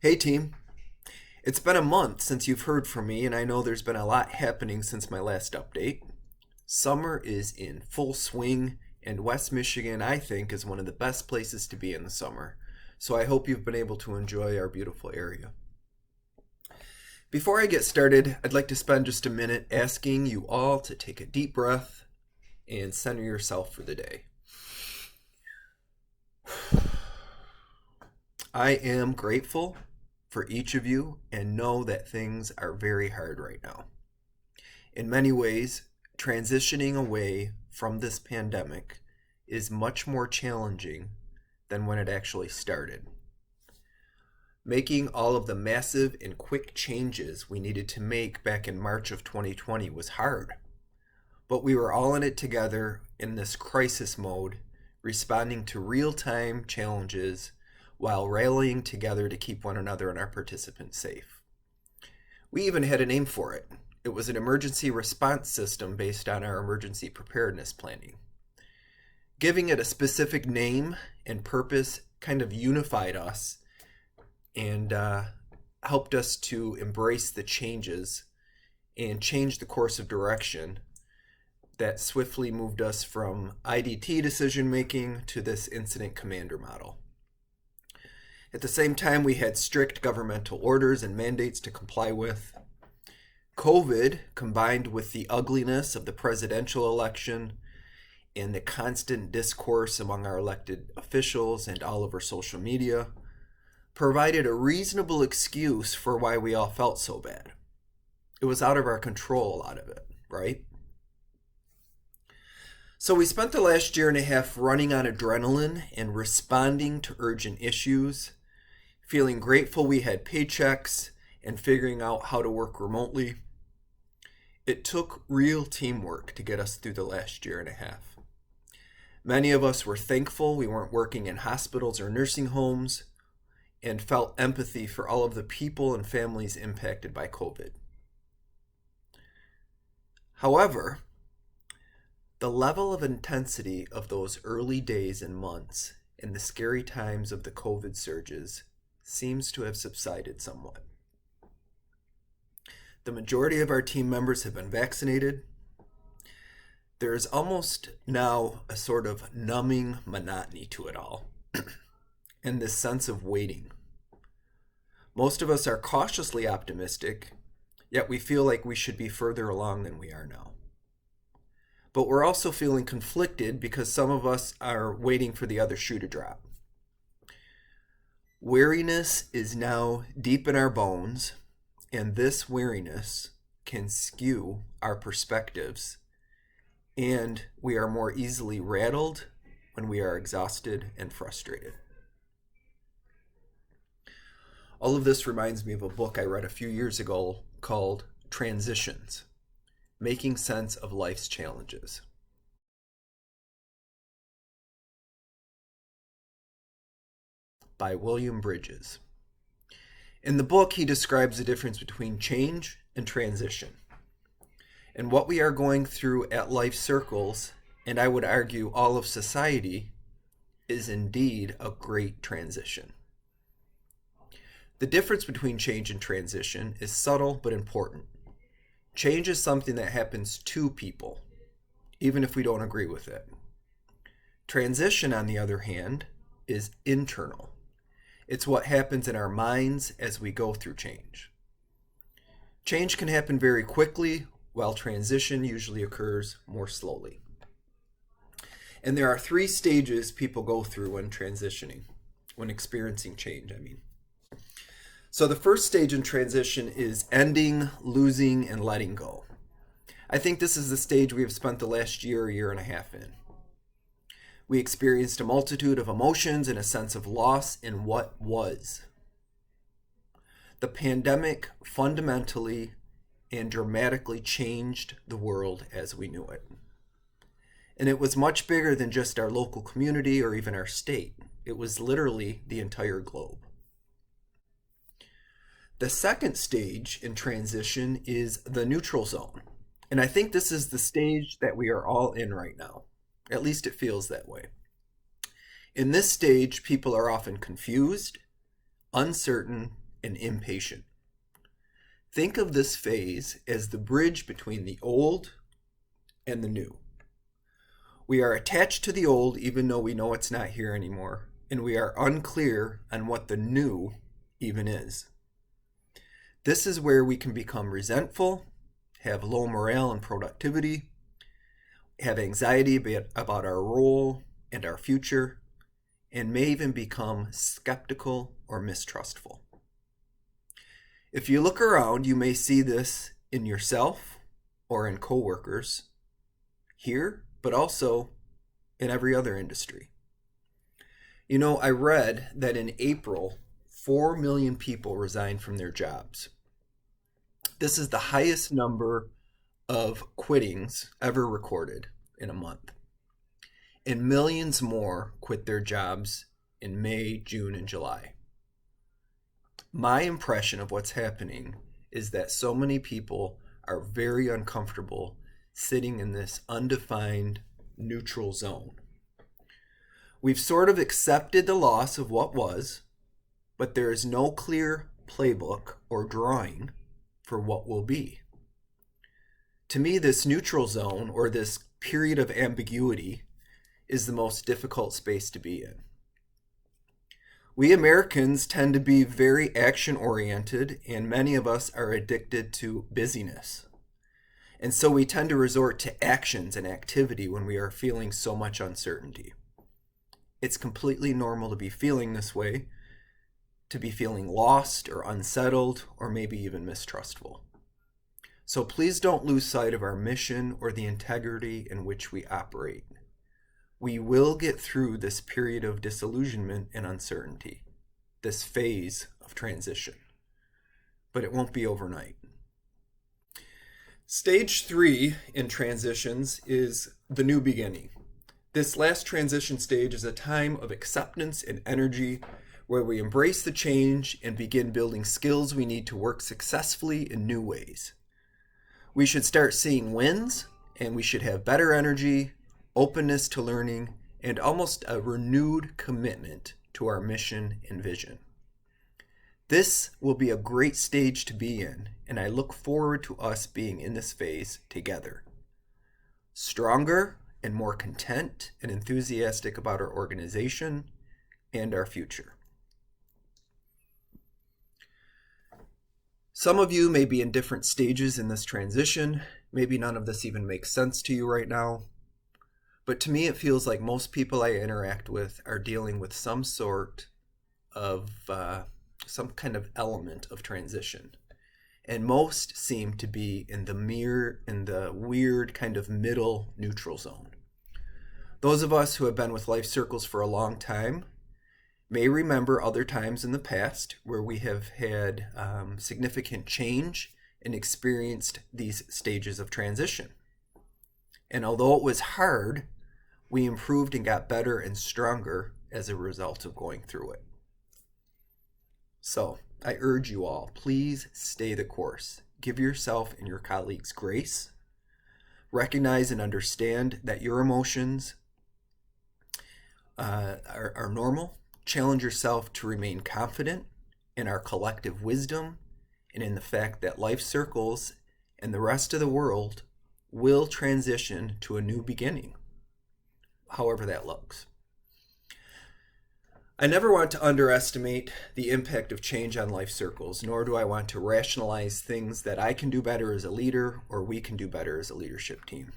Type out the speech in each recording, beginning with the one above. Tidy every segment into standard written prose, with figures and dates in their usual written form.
Hey team, it's been a month since you've heard from me, and I know there's been a lot happening since my last update. Summer is in full swing, and West Michigan, I think, is one of the best places to be in the summer. So I hope you've been able to enjoy our beautiful area. Before I get started, I'd like to spend just a minute asking you all to take a deep breath and center yourself for the day. I am grateful for each of you and know that things are very hard right now. In many ways, transitioning away from this pandemic is much more challenging than when it actually started. Making all of the massive and quick changes we needed to make back in March of 2020 was hard, but we were all in it together in this crisis mode, responding to real-time challenges while rallying together to keep one another and our participants safe. We even had a name for it. It was an emergency response system based on our emergency preparedness planning. Giving it a specific name and purpose kind of unified us and helped us to embrace the changes and change the course of direction that swiftly moved us from IDT decision making to this incident commander model. At the same time, we had strict governmental orders and mandates to comply with. COVID, combined with the ugliness of the presidential election and the constant discourse among our elected officials and all over social media, provided a reasonable excuse for why we all felt so bad. It was out of our control, a lot of it, right? So we spent the last year and a half running on adrenaline and responding to urgent issues, feeling grateful we had paychecks and figuring out how to work remotely. It took real teamwork to get us through the last year and a half. Many of us were thankful we weren't working in hospitals or nursing homes and felt empathy for all of the people and families impacted by COVID. However, the level of intensity of those early days and months and the scary times of the COVID surges seems to have subsided somewhat. The majority of our team members have been vaccinated. There is almost now a sort of numbing monotony to it all, and this sense of waiting. Most of us are cautiously optimistic, yet we feel like we should be further along than we are now. But we're also feeling conflicted because some of us are waiting for the other shoe to drop. Weariness is now deep in our bones, and this weariness can skew our perspectives, and we are more easily rattled when we are exhausted and frustrated. All of this reminds me of a book I read a few years ago called Transitions: Making Sense of Life's Challenges. By William Bridges. In the book, he describes the difference between change and transition. And what we are going through at Life Circles, and I would argue all of society, is indeed a great transition. The difference between change and transition is subtle but important. Change is something that happens to people, even if we don't agree with it. Transition, on the other hand, is internal. It's what happens in our minds as we go through change. Change can happen very quickly, while transition usually occurs more slowly. And there are 3 stages people go through when transitioning, when experiencing change, I mean. So the first stage in transition is ending, losing, and letting go. I think this is the stage we have spent the last year and a half in. We experienced a multitude of emotions and a sense of loss in what was. The pandemic fundamentally and dramatically changed the world as we knew it. And it was much bigger than just our local community or even our state. It was literally the entire globe. The second stage in transition is the neutral zone. And I think this is the stage that we are all in right now. At least it feels that way. In this stage, people are often confused, uncertain, and impatient. Think of this phase as the bridge between the old and the new. We are attached to the old even though we know it's not here anymore, and we are unclear on what the new even is. This is where we can become resentful, have low morale and productivity, have anxiety about our role and our future, and may even become skeptical or mistrustful. If you look around, you may see this in yourself or in coworkers here, but also in every other industry. You know, I read that in April, 4 million people resigned from their jobs. This is the highest number of quittings ever recorded in a month. And millions more quit their jobs in May, June, and July. My impression of what's happening is that so many people are very uncomfortable sitting in this undefined neutral zone. We've sort of accepted the loss of what was, but there is no clear playbook or drawing for what will be. To me, this neutral zone, or this period of ambiguity, is the most difficult space to be in. We Americans tend to be very action-oriented, and many of us are addicted to busyness. And so we tend to resort to actions and activity when we are feeling so much uncertainty. It's completely normal to be feeling this way, to be feeling lost or unsettled or maybe even mistrustful. So please don't lose sight of our mission or the integrity in which we operate. We will get through this period of disillusionment and uncertainty, this phase of transition, but it won't be overnight. Stage 3 in transitions is the new beginning. This last transition stage is a time of acceptance and energy where we embrace the change and begin building skills we need to work successfully in new ways. We should start seeing wins, and we should have better energy, openness to learning, and almost a renewed commitment to our mission and vision. This will be a great stage to be in, and I look forward to us being in this phase together. Stronger and more content and enthusiastic about our organization and our future. Some of you may be in different stages in this transition. Maybe none of this even makes sense to you right now. But to me, it feels like most people I interact with are dealing with some sort of, some kind of element of transition. And most seem to be in the weird kind of middle neutral zone. Those of us who have been with Life Circles for a long time may remember other times in the past where we have had significant change and experienced these stages of transition. And although it was hard, we improved and got better and stronger as a result of going through it. So I urge you all, please stay the course. Give yourself and your colleagues grace. Recognize and understand that your emotions are normal. Challenge yourself to remain confident in our collective wisdom and in the fact that Life Circles and the rest of the world will transition to a new beginning, however that looks. I never want to underestimate the impact of change on Life Circles, nor do I want to rationalize things that I can do better as a leader or we can do better as a leadership team.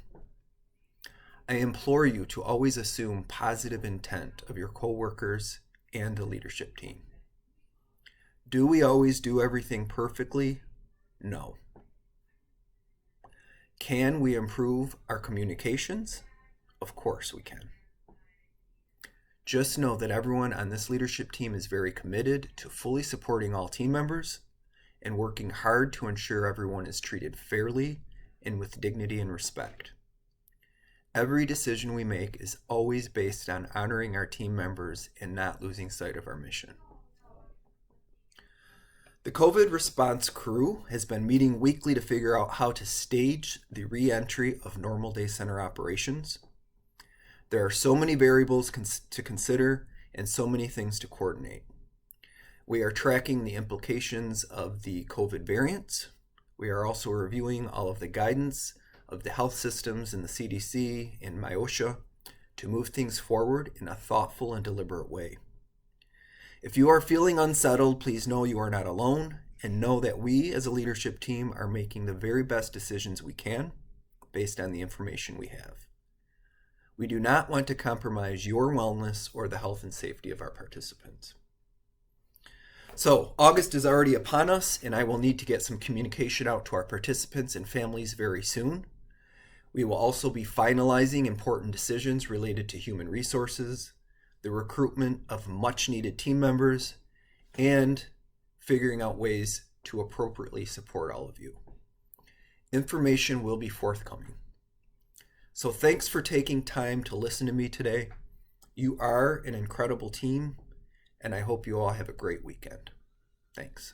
I implore you to always assume positive intent of your coworkers and the leadership team. Do we always do everything perfectly? No. Can we improve our communications? Of course we can. Just know that everyone on this leadership team is very committed to fully supporting all team members and working hard to ensure everyone is treated fairly and with dignity and respect. Every decision we make is always based on honoring our team members and not losing sight of our mission. The COVID response crew has been meeting weekly to figure out how to stage the re-entry of normal day center operations. There are so many variables to consider and so many things to coordinate. We are tracking the implications of the COVID variants. We are also reviewing all of the guidance of the health systems in the CDC and MIOSHA to move things forward in a thoughtful and deliberate way. If you are feeling unsettled, please know you are not alone, and know that we as a leadership team are making the very best decisions we can based on the information we have. We do not want to compromise your wellness or the health and safety of our participants. So, August is already upon us, and I will need to get some communication out to our participants and families very soon. We will also be finalizing important decisions related to human resources, the recruitment of much-needed team members, and figuring out ways to appropriately support all of you. Information will be forthcoming. So thanks for taking time to listen to me today. You are an incredible team, and I hope you all have a great weekend. Thanks.